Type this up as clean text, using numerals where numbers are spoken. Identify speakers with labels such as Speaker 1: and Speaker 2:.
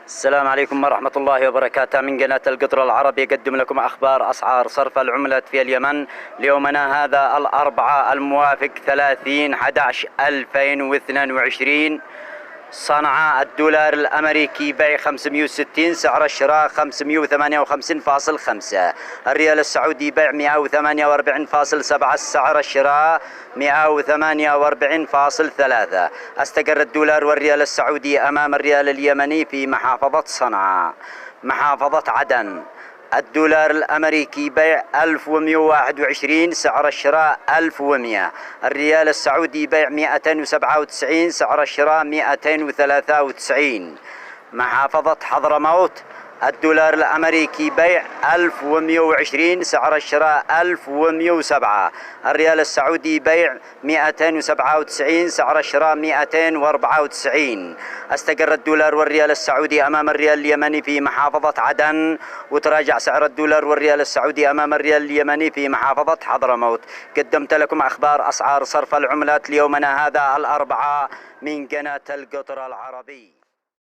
Speaker 1: السلام عليكم ورحمة الله وبركاته. من قناة القطر العربي يقدم لكم أخبار أسعار صرف العملة في اليمن ليومنا هذا الأربعاء الموافق 30/11/2022. صنعاء الدولار الأمريكي بيع 560، سعر الشراء 558.5. الريال السعودي بيع 148.7، سعر الشراء 148.3. استقر الدولار والريال السعودي أمام الريال اليمني في محافظة صنعاء. محافظة عدن الدولار الأمريكي بيع 1121، سعر الشراء 1100. الريال السعودي بيع 297، سعر الشراء 293. محافظة حضرموت الدولار الأمريكي بيع 1120، سعر الشراء 1107. الريال السعودي بيع 297، سعر الشراء 294. استقر الدولار والريال السعودي أمام الريال اليمني في محافظة عدن، وتراجع سعر الدولار والريال السعودي أمام الريال اليمني في محافظة حضرموت. قدمت لكم أخبار أسعار صرف العملات ليومنا هذا الأربعاء من قناة القطر العربي.